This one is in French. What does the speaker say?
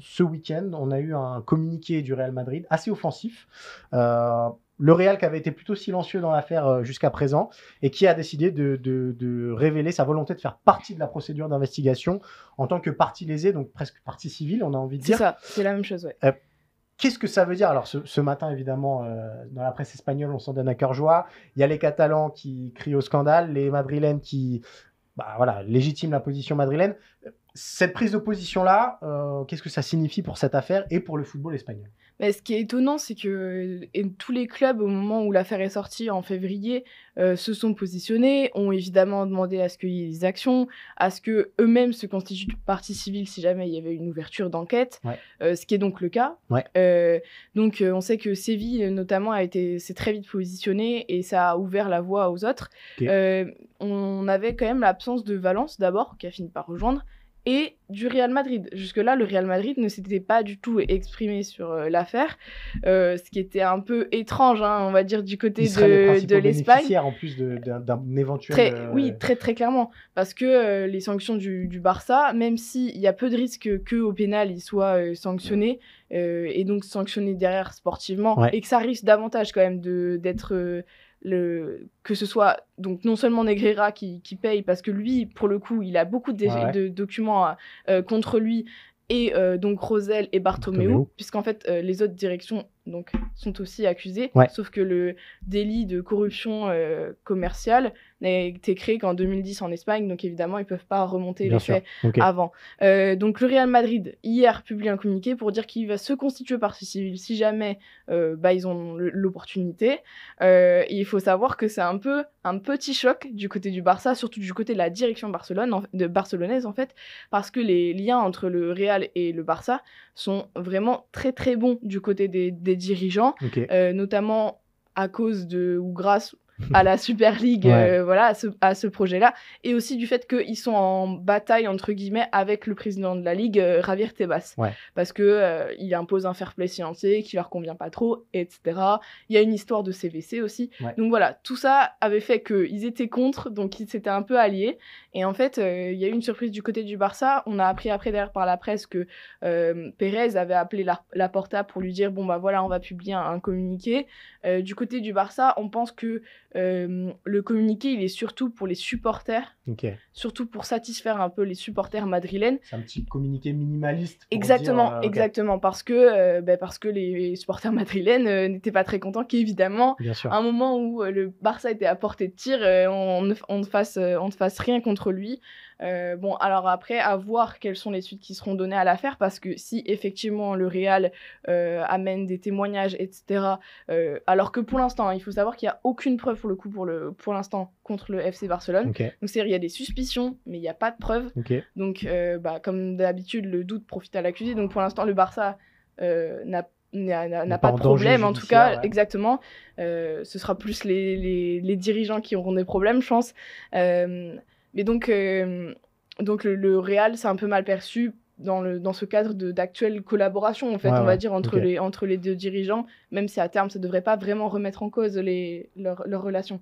ce week-end, on a eu un communiqué du Real Madrid assez offensif. Le Real qui avait été plutôt silencieux dans l'affaire jusqu'à présent et qui a décidé de révéler sa volonté de faire partie de la procédure d'investigation en tant que partie lésée, donc presque partie civile, on a envie de dire. C'est ça, c'est la même chose, ouais. Qu'est-ce que ça veut dire? Alors, ce matin, évidemment, dans la presse espagnole, on s'en donne à cœur joie. Il y a les Catalans qui crient au scandale, les Madrilènes qui légitiment la position madrilène. Cette prise de position-là, qu'est-ce que ça signifie pour cette affaire et pour le football espagnol? Mais ce qui est étonnant, c'est que tous les clubs, au moment où l'affaire est sortie en février, se sont positionnés, ont évidemment demandé à ce qu'il y ait des actions, à ce qu'eux-mêmes se constituent partie civile si jamais il y avait une ouverture d'enquête, ce qui est donc le cas. Donc on sait que Séville, notamment, s'est très vite positionné et ça a ouvert la voie aux autres. On avait quand même l'absence de Valence, d'abord, qui a fini par rejoindre, et du Real Madrid. Jusque-là, le Real Madrid ne s'était pas du tout exprimé sur l'affaire, ce qui était un peu étrange, hein, on va dire, du côté de l'Espagne. En plus d'un éventuel... Oui, très très clairement, parce que les sanctions du Barça, même s'il y a peu de risques qu'au pénal, ils soient sanctionnés, et donc sanctionnés derrière sportivement, et que ça risque davantage quand même d'être... que ce soit donc non seulement Negreira qui paye, parce que lui, pour le coup, il a beaucoup de documents contre lui, et donc Rosell et Bartomeu, puisqu'en fait les autres directions donc sont aussi accusées, sauf que le délit de corruption commerciale n'a été créé qu'en 2010 en Espagne, donc évidemment ils peuvent pas remonter les faits avant. Donc le Real Madrid hier publie un communiqué pour dire qu'il va se constituer partie civile si jamais ils ont l'opportunité. Il faut savoir que c'est un peu un petit choc du côté du Barça, surtout du côté de la direction barcelonaise en fait, parce que les liens entre le Real et le Barça sont vraiment très très bons du côté des dirigeants, notamment à cause ou grâce à la Super League, à ce projet-là, et aussi du fait qu'ils sont en bataille, entre guillemets, avec le président de la Ligue, Javier Tebas, parce que il impose un fair play financier qui leur convient pas trop, etc. Il y a une histoire de CVC aussi, donc voilà, tout ça avait fait qu'ils étaient contre, donc ils s'étaient un peu alliés, et en fait, il y a eu une surprise du côté du Barça. On a appris après d'ailleurs par la presse que Pérez avait appelé Laporta pour lui dire, bon bah voilà, on va publier un communiqué. Du côté du Barça, on pense que le communiqué, il est surtout pour les supporters, surtout pour satisfaire un peu les supporters madrilènes. C'est un petit communiqué minimaliste. Exactement, parce que les supporters madrilènes n'étaient pas très contents qu'évidemment, à un moment où le Barça était à portée de tir, on ne fasse rien contre lui. Bon, alors après, à voir quelles sont les suites qui seront données à l'affaire, parce que si effectivement le Real amène des témoignages, etc., alors que pour l'instant, il faut savoir qu'il n'y a aucune preuve pour le coup pour l'instant contre le FC Barcelone. Donc c'est-à-dire il y a des suspicions, mais il n'y a pas de preuves. Donc comme d'habitude, le doute profite à l'accusé. Donc pour l'instant, le Barça n'a pas de problème, en tout cas, exactement. Ce sera plus les dirigeants qui auront des problèmes, je pense. Mais donc le Real, c'est un peu mal perçu dans ce cadre d'actuelle collaboration, en fait, on va dire, entre les deux dirigeants, même si à terme, ça ne devrait pas vraiment remettre en cause leur relation.